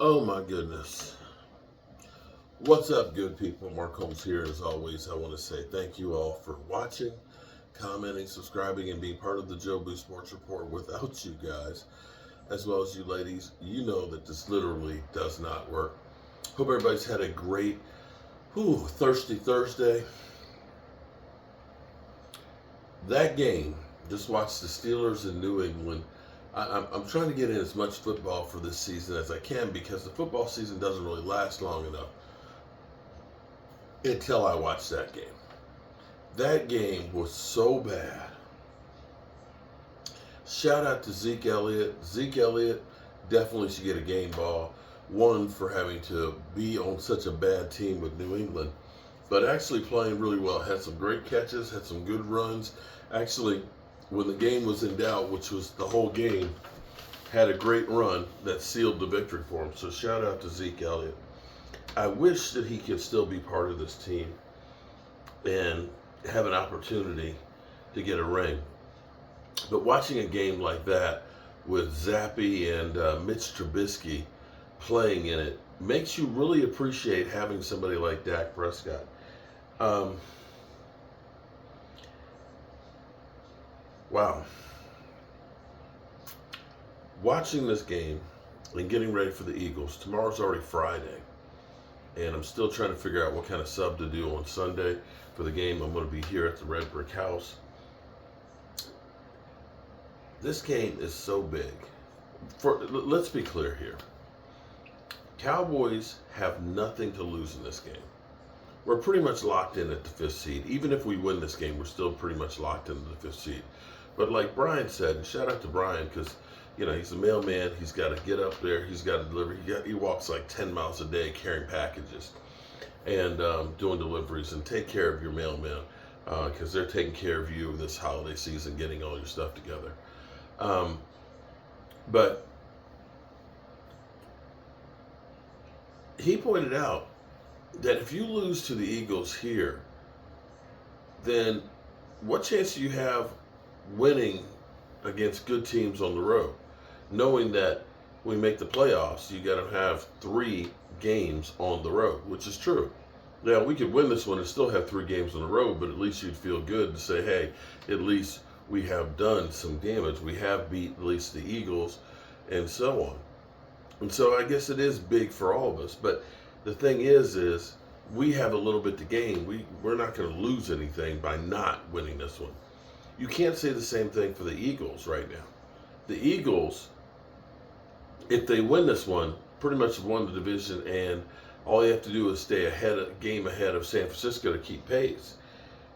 Oh my goodness. What's up, good people? Mark Holmes here. As always, I want to say thank you all for watching, commenting, subscribing, and being part of the Joe Boo Sports Report. Without you guys, as well as you ladies, you know that this literally does not work. Hope everybody's had a great, thirsty Thursday. That game, just watch the Steelers in New England. I'm trying to get in as much football for this season as I can because the football season doesn't really last long enough until I watch that game. That game was so bad. Shout out to Zeke Elliott. Zeke Elliott definitely should get a game ball. One, for having to be on such a bad team with New England, but actually playing really well. Had some great catches, had some good runs. Actually, when the game was in doubt, which was the whole game, had a great run that sealed the victory for him. So shout out to Zeke Elliott. I wish that he could still be part of this team and have an opportunity to get a ring. But watching a game like that with Zappy and Mitch Trubisky playing in it makes you really appreciate having somebody like Dak Prescott. Wow. Watching this game and getting ready for the Eagles. Tomorrow's already Friday. And I'm still trying to figure out what kind of sub to do on Sunday for the game. I'm going to be here at the Red Brick House. This game is so big. Let's be clear here. Cowboys have nothing to lose in this game. We're pretty much locked in at the 5th seed. Even if we win this game, we're still pretty much locked into the 5th seed. But like Brian said, and shout out to Brian because he's a mailman. He's got to get up there. He's got to deliver. He walks like 10 miles a day carrying packages and doing deliveries, and take care of your mailman because they're taking care of you this holiday season, getting all your stuff together. But he pointed out that if you lose to the Eagles here, then what chance do you have winning against good teams on the road? Knowing that when we make the playoffs, you got to have 3 games on the road, which is true. Now, we could win this one and still have 3 games on the road, but at least you'd feel good to say, hey, at least we have done some damage. We have beat at least the Eagles and so on. And so I guess it is big for all of us. But the thing is we have a little bit to gain. We're not going to lose anything by not winning this one. You can't say the same thing for the Eagles right now. The Eagles, if they win this one, pretty much have won the division, and all you have to do is stay game ahead of San Francisco to keep pace.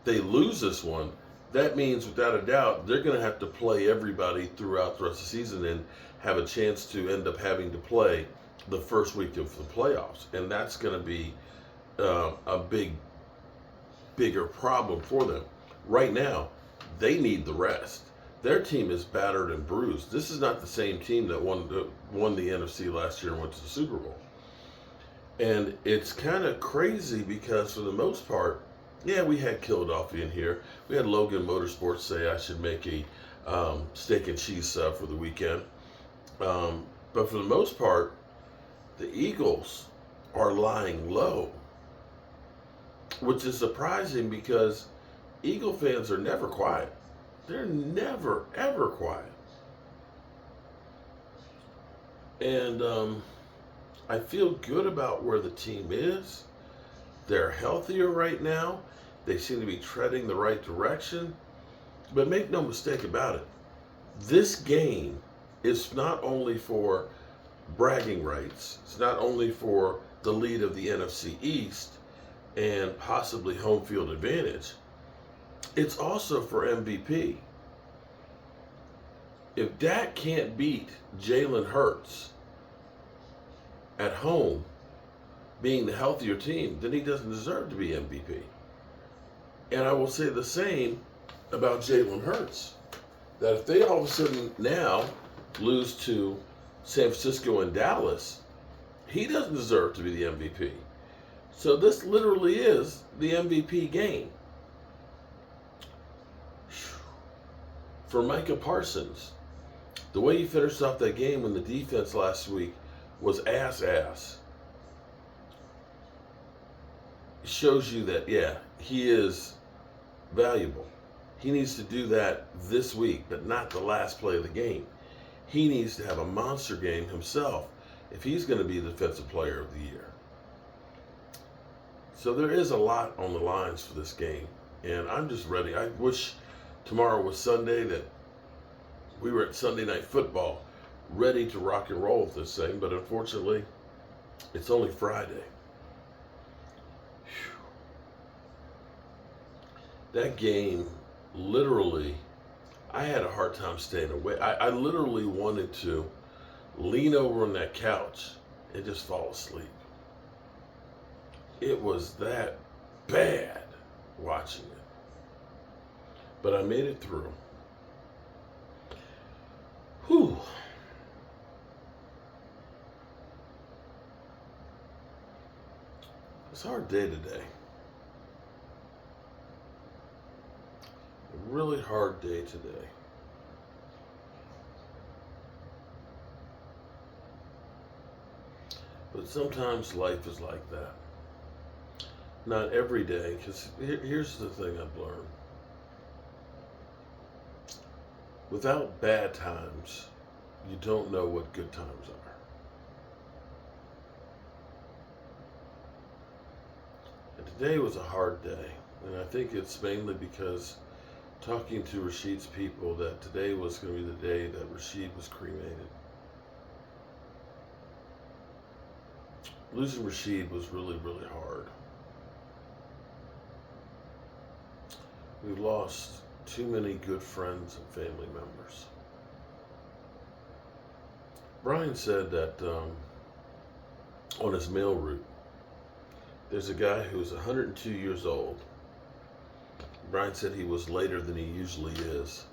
They lose this one, that means without a doubt they're going to have to play everybody throughout the rest of the season and have a chance to end up having to play the first week of the playoffs, and that's going to be a bigger problem for them. Right now, they need the rest. Their team is battered and bruised. This is not the same team that won the NFC last year and went to the Super Bowl. And it's kind of crazy because for the most part, yeah, we had Philadelphia in here. We had Logan Motorsports say I should make a steak and cheese sub for the weekend. But for the most part, the Eagles are lying low, which is surprising because Eagle fans are never quiet. They're never, ever quiet. And I feel good about where the team is. They're healthier right now. They seem to be treading the right direction. But make no mistake about it. This game is not only for bragging rights. It's not only for the lead of the NFC East and possibly home field advantage. It's also for MVP. If Dak can't beat Jalen Hurts at home, being the healthier team, then he doesn't deserve to be MVP. And I will say the same about Jalen Hurts. That if they all of a sudden now lose to San Francisco and Dallas, he doesn't deserve to be the MVP. So this literally is the MVP game. For Micah Parsons, the way he finished off that game when the defense last week was ass. It shows you that, yeah, he is valuable. He needs to do that this week, but not the last play of the game. He needs to have a monster game himself if he's going to be the defensive player of the year. So there is a lot on the lines for this game, and I'm just ready. I wish tomorrow was Sunday, that we were at Sunday Night Football, ready to rock and roll with this thing, but unfortunately, it's only Friday. That game, literally, I had a hard time staying awake. I literally wanted to lean over on that couch and just fall asleep. It was that bad watching it. But I made it through. Whew. It's a hard day today. A really hard day today. But sometimes life is like that. Not every day, because here's the thing I've learned. Without bad times, you don't know what good times are. And today was a hard day, and I think it's mainly because talking to Rashid's people that today was going to be the day that Rashid was cremated. Losing Rashid was really, really hard. We lost too many good friends and family members. Brian said that on his mail route, there's a guy who's 102 years old. Brian said he was later than he usually is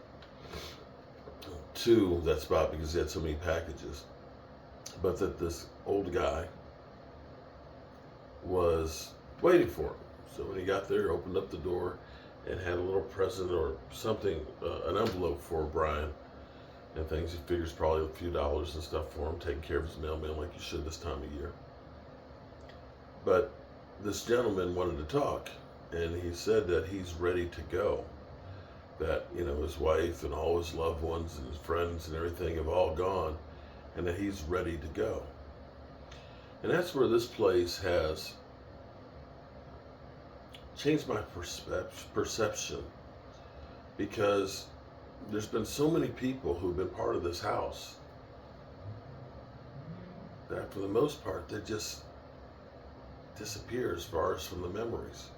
to that spot because he had so many packages. But that this old guy was waiting for him. So when he got there, he opened up the door and had a little present or something, an envelope for Brian and things. He figures probably a few dollars and stuff for him, taking care of his mailman like you should this time of year. But this gentleman wanted to talk, and he said that he's ready to go. That, you know, his wife and all his loved ones and his friends and everything have all gone, and that he's ready to go. And that's where this place has changed my perception, because there's been so many people who've been part of this house that for the most part they just disappear as far as from the memories.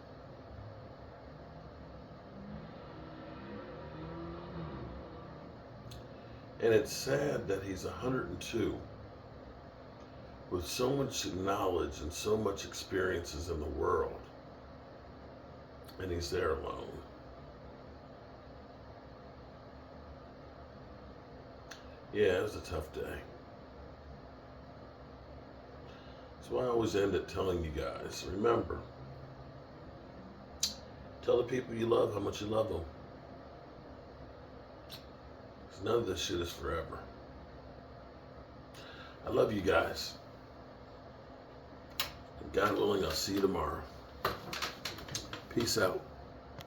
And it's sad that he's 102 with so much knowledge and so much experiences in the world, and he's there alone. Yeah, it was a tough day. That's why I always end it telling you guys, remember, tell the people you love how much you love them. Because none of this shit is forever. I love you guys. And God willing, I'll see you tomorrow. Peace out.